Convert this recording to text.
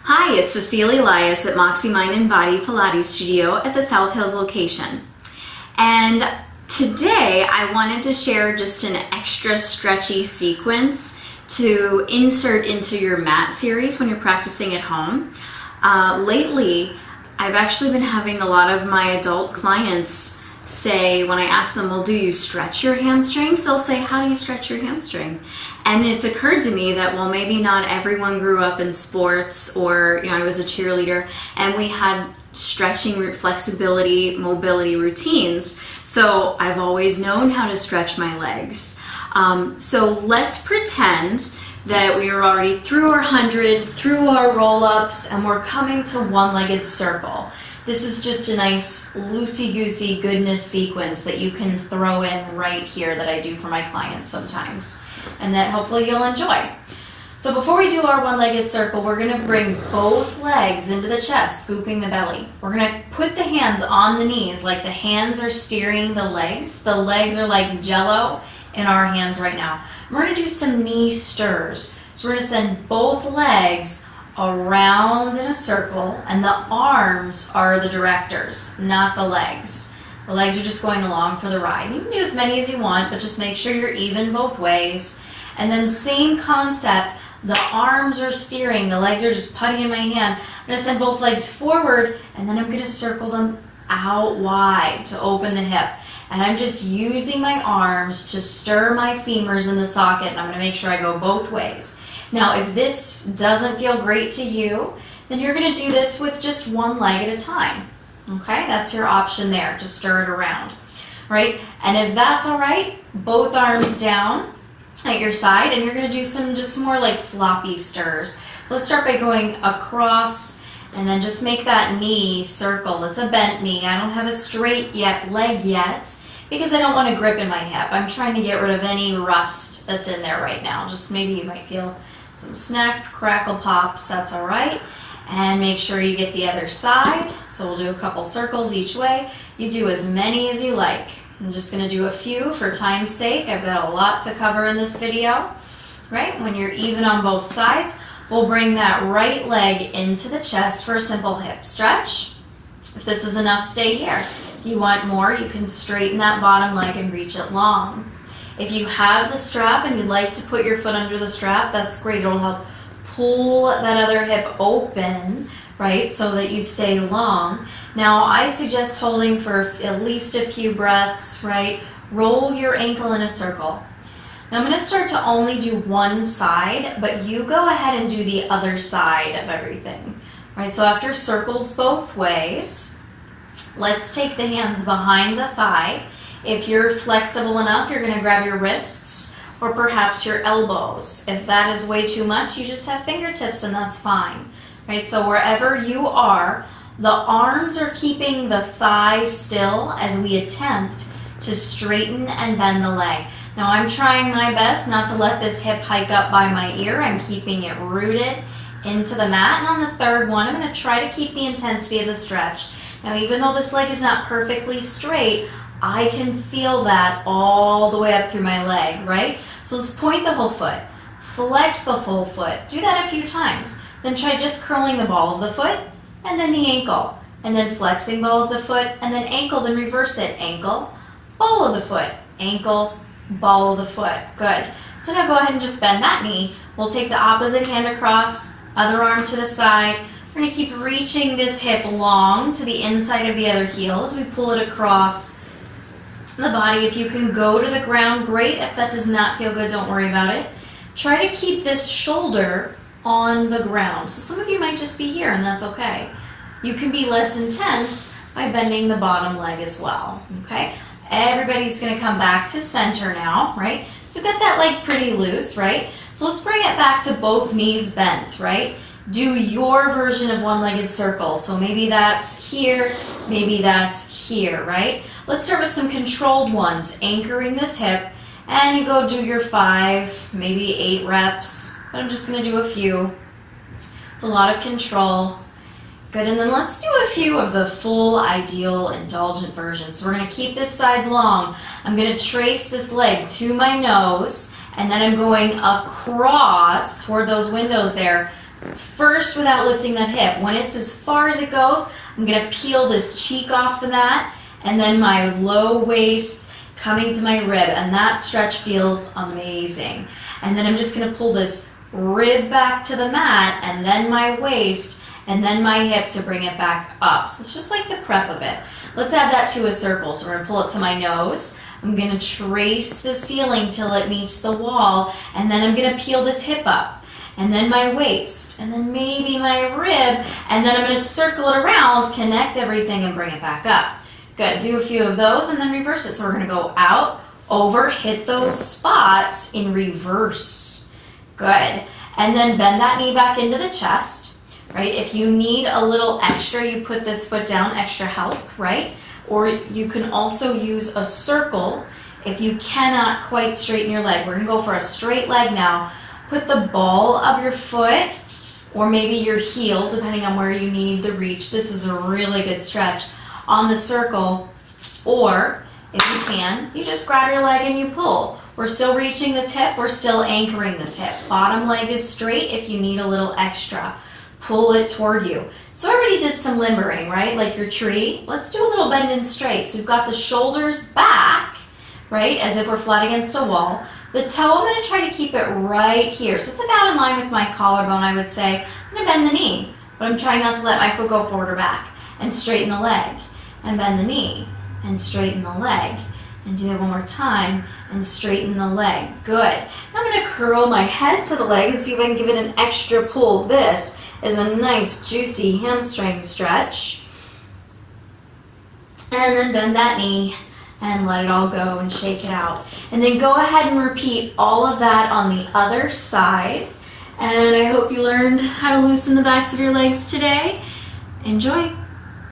Hi, it's Cecilia Elias at Moxie Mind and Body Pilates Studio at the South Hills location. And today I wanted to share just an extra stretchy sequence to insert into your mat series when you're practicing at home. Lately, I've actually been having a lot of my adult clients say, when I ask them, well, do you stretch your hamstrings? They'll say, how do you stretch your hamstring? And it's occurred to me that, well, maybe not everyone grew up in sports, or, I was a cheerleader and we had stretching, flexibility, mobility routines. So I've always known how to stretch my legs. So let's pretend that we are already through our 100, through our roll-ups, and we're coming to one-legged circle. This is just a nice loosey-goosey goodness sequence that you can throw in right here that I do for my clients sometimes, and that hopefully you'll enjoy. So before we do our one-legged circle, we're going to bring both legs into the chest, scooping the belly. We're going to put the hands on the knees like the hands are steering the legs. The legs are like jello in our hands right now. We're going to do some knee stirs. So we're going to send both legs around in a circle, and the arms are the directors, not the legs. The legs are just going along for the ride. You can do as many as you want, but just make sure you're even both ways. And then same concept, the arms are steering, the legs are just putting in my hand. I'm going to send both legs forward, and then I'm going to circle them out wide to open the hip. And I'm just using my arms to stir my femurs in the socket, and I'm going to make sure I go both ways. Now, if this doesn't feel great to you, then you're going to do this with just one leg at a time. Okay, that's your option there. Just stir it around, right? And if that's all right, both arms down at your side, and you're going to do some just more like floppy stirs. Let's start by going across, and then just make that knee circle. It's a bent knee. I don't have a straight leg yet because I don't want to grip in my hip. I'm trying to get rid of any rust that's in there right now. Just maybe you might feel some snap, crackle pops, that's all right. And make sure you get the other side. So we'll do a couple circles each way. You do as many as you like. I'm just gonna do a few for time's sake. I've got a lot to cover in this video, right? When you're even on both sides, we'll bring that right leg into the chest for a simple hip stretch. If this is enough, stay here. If you want more, you can straighten that bottom leg and reach it long. If you have the strap and you'd like to put your foot under the strap, that's great. It'll help pull that other hip open, right, so that you stay long. Now, I suggest holding for at least a few breaths, right? Roll your ankle in a circle. Now, I'm going to start to only do one side, but you go ahead and do the other side of everything, right? So after circles both ways, let's take the hands behind the thigh. If you're flexible enough, you're going to grab your wrists or perhaps your elbows. If that is way too much, you just have fingertips and that's fine. Right? So wherever you are, the arms are keeping the thigh still as we attempt to straighten and bend the leg. Now I'm trying my best not to let this hip hike up by my ear. I'm keeping it rooted into the mat. And on the third one, I'm going to try to keep the intensity of the stretch. Now even though this leg is not perfectly straight, I can feel that all the way up through my leg, right? So let's point the whole foot, flex the full foot. Do that a few times. Then try just curling the ball of the foot and then the ankle. And then flexing ball of the foot and then ankle, then reverse it. Ankle, ball of the foot, ankle, ball of the foot. Good. So now go ahead and just bend that knee. We'll take the opposite hand across, other arm to the side. We're going to keep reaching this hip long to the inside of the other heel as we pull it across the body. If you can go to the ground, great. If that does not feel good, don't worry about it. Try to keep this shoulder on the ground. So some of you might just be here, and that's okay. You can be less intense by bending the bottom leg as well, okay? Everybody's going to come back to center now, right? So get that leg pretty loose, right? So let's bring it back to both knees bent, right? Do your version of one-legged circle. So maybe that's here, maybe that's here, right? Let's start with some controlled ones, anchoring this hip, and you go do your 5, maybe 8 reps, but I'm just going to do a few. It's a lot of control. Good, and then let's do a few of the full ideal indulgent versions. So we're going to keep this side long. I'm going to trace this leg to my nose, and then I'm going across toward those windows there first without lifting that hip. When it's as far as it goes, I'm gonna peel this cheek off the mat, and then my low waist coming to my rib, and that stretch feels amazing. And then I'm just gonna pull this rib back to the mat, and then my waist, and then my hip to bring it back up. So it's just like the prep of it. Let's add that to a circle. So we're gonna pull it to my nose. I'm gonna trace the ceiling till it meets the wall, and then I'm gonna peel this hip up, and then my waist, and then maybe my rib, and then I'm gonna circle it around, connect everything, and bring it back up. Good, do a few of those, and then reverse it. So we're gonna go out, over, hit those spots in reverse. Good, and then bend that knee back into the chest, right? If you need a little extra, you put this foot down, extra help, right? Or you can also use a circle if you cannot quite straighten your leg. We're gonna go for a straight leg now. Put the ball of your foot, or maybe your heel, depending on where you need the reach. This is a really good stretch on the circle, or if you can, you just grab your leg and you pull. We're still reaching this hip, we're still anchoring this hip. Bottom leg is straight if you need a little extra. Pull it toward you. So I already did some limbering, right? Like your tree. Let's do a little bend and straight. So we've got the shoulders back, right? As if we're flat against a wall. The toe, I'm gonna try to keep it right here. So it's about in line with my collarbone, I would say. I'm gonna bend the knee, but I'm trying not to let my foot go forward or back. And straighten the leg, and bend the knee, and straighten the leg. And do that one more time, and straighten the leg. Good. Now I'm gonna curl my head to the leg and see if I can give it an extra pull. This is a nice juicy hamstring stretch. And then bend that knee and let it all go and shake it out. And then go ahead and repeat all of that on the other side. And I hope you learned how to loosen the backs of your legs today. Enjoy.